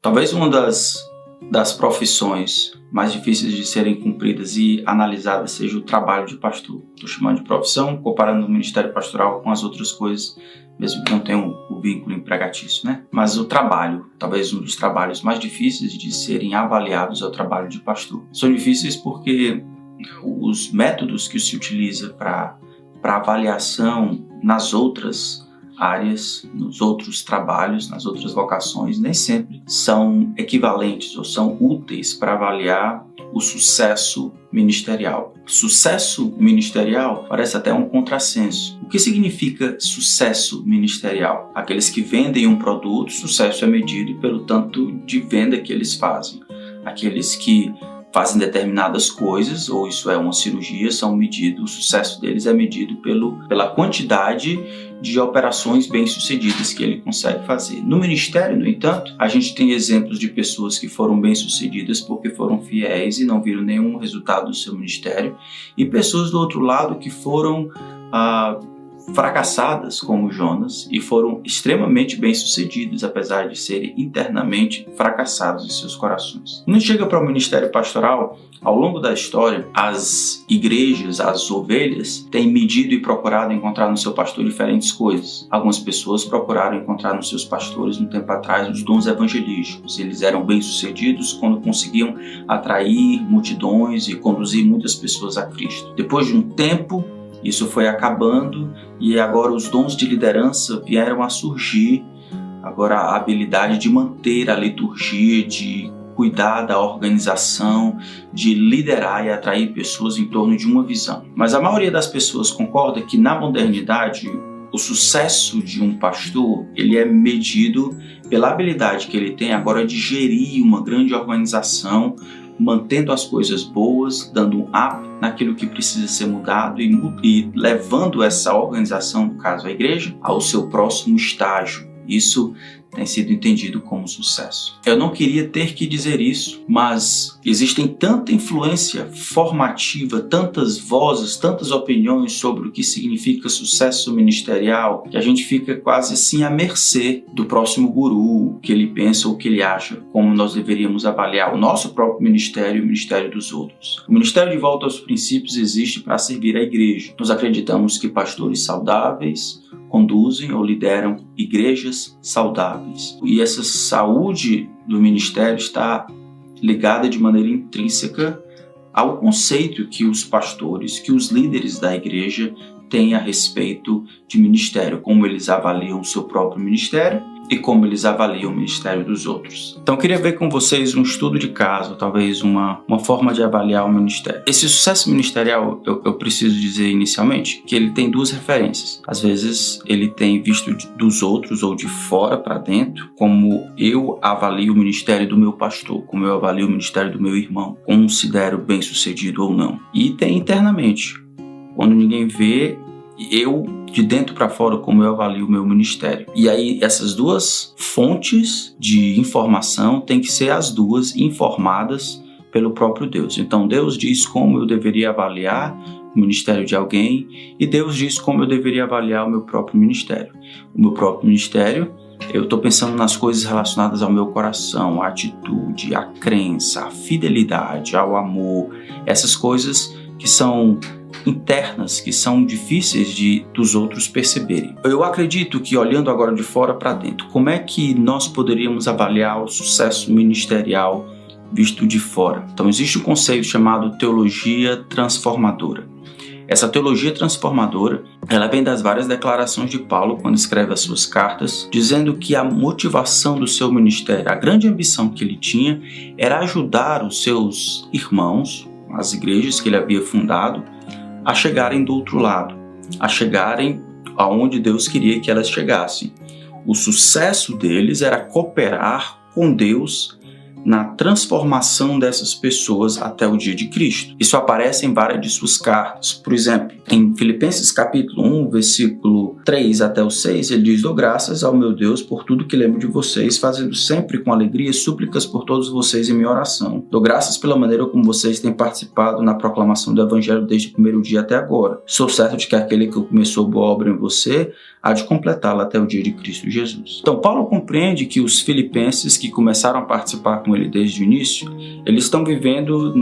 Talvez uma das profissões mais difíceis de serem cumpridas e analisadas seja o trabalho de pastor. Estou chamando de profissão, comparando o ministério pastoral com as outras coisas, mesmo que não tenham o vínculo empregatício, né? Mas o trabalho, talvez um dos trabalhos mais difíceis de serem avaliados é o trabalho de pastor. São difíceis porque os métodos que se utiliza para avaliação nas outras áreas, nos outros trabalhos, nas outras vocações, nem sempre são equivalentes ou são úteis para avaliar o sucesso ministerial. Sucesso ministerial parece até um contrassenso. O que significa sucesso ministerial? Aqueles que vendem um produto, sucesso é medido pelo tanto de venda que eles fazem. Aqueles que fazem determinadas coisas, ou isso é uma cirurgia, o sucesso deles é medido pela quantidade de operações bem-sucedidas que ele consegue fazer. No ministério, no entanto, a gente tem exemplos de pessoas que foram bem-sucedidas porque foram fiéis e não viram nenhum resultado do seu ministério, e pessoas do outro lado que foram fracassadas como Jonas e foram extremamente bem-sucedidos, apesar de serem internamente fracassados em seus corações. Quando chega para o ministério pastoral, ao longo da história, as igrejas, as ovelhas, têm medido e procurado encontrar no seu pastor diferentes coisas. Algumas pessoas procuraram encontrar nos seus pastores, um tempo atrás, os dons evangelísticos. Eles eram bem-sucedidos quando conseguiam atrair multidões e conduzir muitas pessoas a Cristo. Depois de um tempo, isso foi acabando e agora os dons de liderança vieram a surgir. Agora a habilidade de manter a liturgia, de cuidar da organização, de liderar e atrair pessoas em torno de uma visão. Mas a maioria das pessoas concorda que na modernidade o sucesso de um pastor ele é medido pela habilidade que ele tem agora de gerir uma grande organização, mantendo as coisas boas, dando um up naquilo que precisa ser mudado e levando essa organização, no caso a igreja, ao seu próximo estágio. Isso tem sido entendido como sucesso. Eu não queria ter que dizer isso, mas existem tanta influência formativa, tantas vozes, tantas opiniões sobre o que significa sucesso ministerial, que a gente fica quase assim à mercê do próximo guru, o que ele pensa ou o que ele acha, como nós deveríamos avaliar o nosso próprio ministério e o ministério dos outros. O Ministério de Volta aos Princípios existe para servir a igreja. Nós acreditamos que pastores saudáveis conduzem ou lideram igrejas saudáveis. E essa saúde do ministério está ligada de maneira intrínseca ao conceito que os pastores, que os líderes da igreja têm a respeito de ministério, como eles avaliam o seu próprio ministério e como eles avaliam o ministério dos outros. Então eu queria ver com vocês um estudo de caso, talvez uma forma de avaliar o ministério. Esse sucesso ministerial, eu preciso dizer inicialmente, que ele tem duas referências. Às vezes ele tem visto dos outros ou de fora para dentro, como eu avalio o ministério do meu pastor, como eu avalio o ministério do meu irmão, considero bem sucedido ou não. E tem internamente, quando ninguém vê, eu de dentro para fora, como eu avalio o meu ministério. E aí essas duas fontes de informação têm que ser as duas informadas pelo próprio Deus. Então Deus diz como eu deveria avaliar o ministério de alguém e Deus diz como eu deveria avaliar o meu próprio ministério. O meu próprio ministério, eu estou pensando nas coisas relacionadas ao meu coração, à atitude, à crença, à fidelidade, ao amor, essas coisas que são internas, que são difíceis dos outros perceberem. Eu acredito que, olhando agora de fora para dentro, como é que nós poderíamos avaliar o sucesso ministerial visto de fora? Então, existe um conceito chamado teologia transformadora. Essa teologia transformadora, ela vem das várias declarações de Paulo quando escreve as suas cartas, dizendo que a motivação do seu ministério, a grande ambição que ele tinha, era ajudar os seus irmãos, as igrejas que ele havia fundado, a chegarem do outro lado, a chegarem aonde Deus queria que elas chegassem. O sucesso deles era cooperar com Deus na transformação dessas pessoas até o dia de Cristo. Isso aparece em várias de suas cartas. Por exemplo, em Filipenses capítulo 1, versículo 3 até o 6, ele diz: "Dou graças ao meu Deus por tudo que lembro de vocês, fazendo sempre com alegria súplicas por todos vocês em minha oração. Dou graças pela maneira como vocês têm participado na proclamação do Evangelho desde o primeiro dia até agora. Sou certo de que aquele que começou boa obra em você há de completá-la até o dia de Cristo Jesus." Então, Paulo compreende que os filipenses que começaram a participar com ele desde o início, eles estão vivendo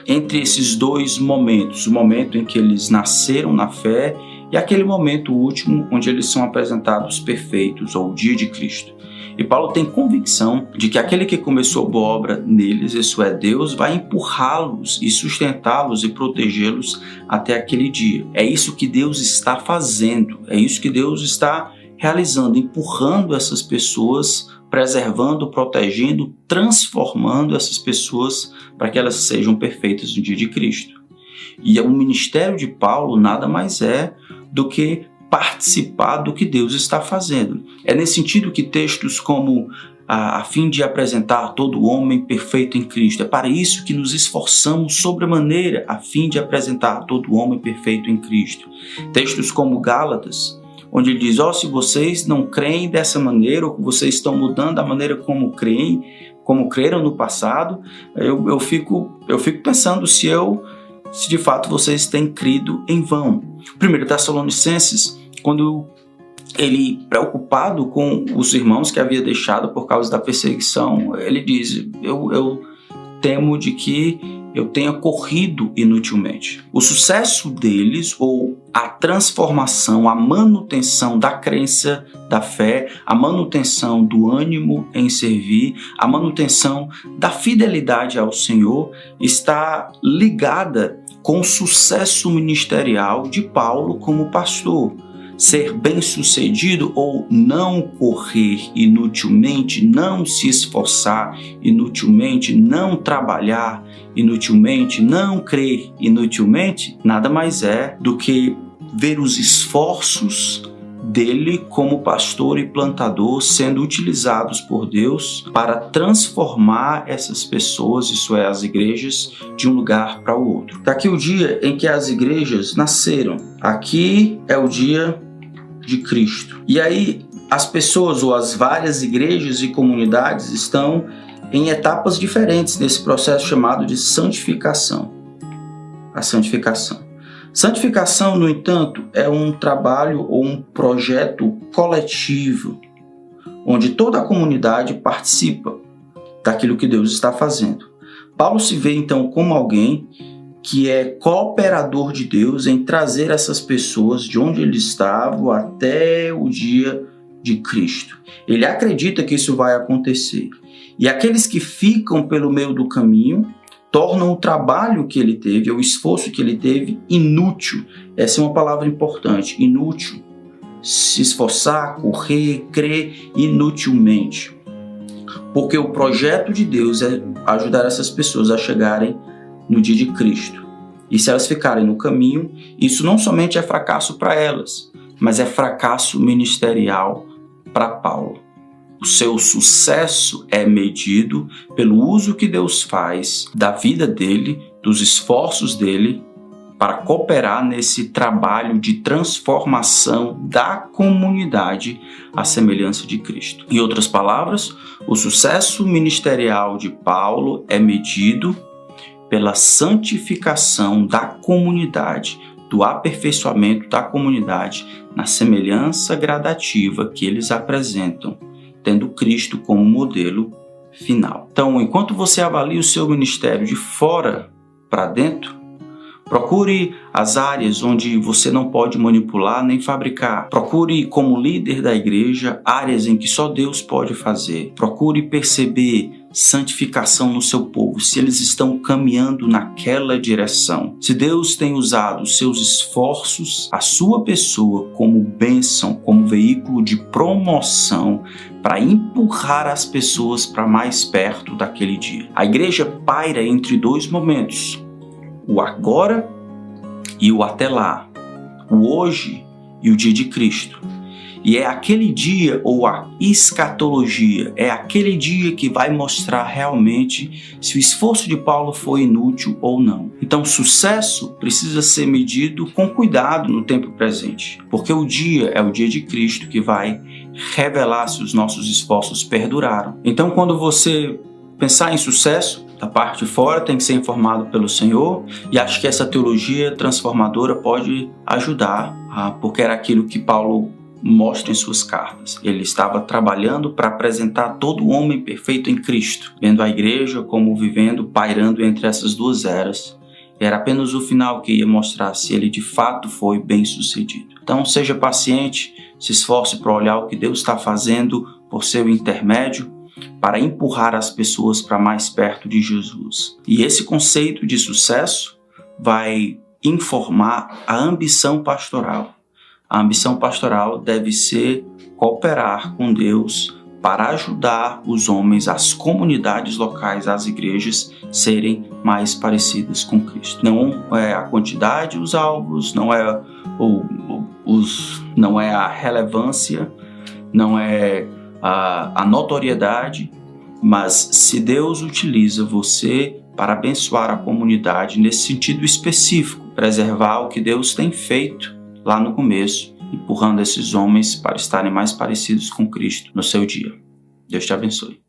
entre esses dois momentos, o momento em que eles nasceram na fé e aquele momento último onde eles são apresentados perfeitos, ou o dia de Cristo. E Paulo tem convicção de que aquele que começou boa obra neles, isso é Deus, vai empurrá-los e sustentá-los e protegê-los até aquele dia. É isso que Deus está fazendo, é isso que Deus está realizando, empurrando essas pessoas, preservando, protegendo, transformando essas pessoas para que elas sejam perfeitas no dia de Cristo. E o ministério de Paulo nada mais é do que participar do que Deus está fazendo. É nesse sentido que textos como a fim de apresentar todo homem perfeito em Cristo, é para isso que nos esforçamos sobremaneira, a fim de apresentar todo homem perfeito em Cristo. Textos como Gálatas, onde ele diz: se vocês não creem dessa maneira, ou vocês estão mudando a maneira como creem, como creram no passado, eu fico pensando se de fato vocês têm crido em vão. 1 Tessalonicenses, quando ele, preocupado com os irmãos que havia deixado por causa da perseguição, ele diz: eu temo de que eu tenha corrido inutilmente. O sucesso deles, ou a transformação, a manutenção da crença, da fé, a manutenção do ânimo em servir, a manutenção da fidelidade ao Senhor, está ligada com o sucesso ministerial de Paulo como pastor. Ser bem-sucedido ou não correr inutilmente, não se esforçar inutilmente, não trabalhar inutilmente, não crer inutilmente, nada mais é do que ver os esforços dele como pastor e plantador sendo utilizados por Deus para transformar essas pessoas, isso é, as igrejas, de um lugar para o outro. Está aqui o dia em que as igrejas nasceram. Aqui é o dia de Cristo. E aí as pessoas, ou as várias igrejas e comunidades, estão em etapas diferentes nesse processo chamado de santificação. A santificação. Santificação, no entanto, é um trabalho ou um projeto coletivo, onde toda a comunidade participa daquilo que Deus está fazendo. Paulo se vê então como alguém que é cooperador de Deus em trazer essas pessoas de onde eles estavam até o dia de Cristo. Ele acredita que isso vai acontecer. E aqueles que ficam pelo meio do caminho tornam o trabalho que ele teve, o esforço que ele teve, inútil. Essa é uma palavra importante, inútil. Se esforçar, correr, crer inutilmente. Porque o projeto de Deus é ajudar essas pessoas a chegarem no dia de Cristo. E se elas ficarem no caminho, isso não somente é fracasso para elas, mas é fracasso ministerial para Paulo. O seu sucesso é medido pelo uso que Deus faz da vida dele, dos esforços dele, para cooperar nesse trabalho de transformação da comunidade à semelhança de Cristo. Em outras palavras, o sucesso ministerial de Paulo é medido pela santificação da comunidade, do aperfeiçoamento da comunidade na semelhança gradativa que eles apresentam, tendo Cristo como modelo final. Então, enquanto você avalia o seu ministério de fora para dentro, procure as áreas onde você não pode manipular nem fabricar. Procure, como líder da igreja, áreas em que só Deus pode fazer. Procure perceber santificação no seu povo, se eles estão caminhando naquela direção. Se Deus tem usado os seus esforços, a sua pessoa como bênção, como veículo de promoção para empurrar as pessoas para mais perto daquele dia. A igreja paira entre dois momentos: o agora e o até lá, o hoje e o dia de Cristo. E é aquele dia, ou a escatologia, é aquele dia que vai mostrar realmente se o esforço de Paulo foi inútil ou não. Então, sucesso precisa ser medido com cuidado no tempo presente, porque o dia é o dia de Cristo que vai revelar se os nossos esforços perduraram. Então, quando você pensar em sucesso, da parte de fora tem que ser informado pelo Senhor, e acho que essa teologia transformadora pode ajudar, porque era aquilo que Paulo mostra em suas cartas. Ele estava trabalhando para apresentar todo o homem perfeito em Cristo, vendo a igreja como vivendo, pairando entre essas duas eras. Era apenas o final que ia mostrar se ele de fato foi bem sucedido. Então seja paciente, se esforce para olhar o que Deus está fazendo por seu intermédio, para empurrar as pessoas para mais perto de Jesus. E esse conceito de sucesso vai informar a ambição pastoral. A ambição pastoral deve ser cooperar com Deus para ajudar os homens, as comunidades locais, as igrejas, serem mais parecidas com Cristo. Não é a quantidade, os alvos, não é a relevância, não é a notoriedade, mas se Deus utiliza você para abençoar a comunidade nesse sentido específico, preservar o que Deus tem feito lá no começo, empurrando esses homens para estarem mais parecidos com Cristo no seu dia. Deus te abençoe.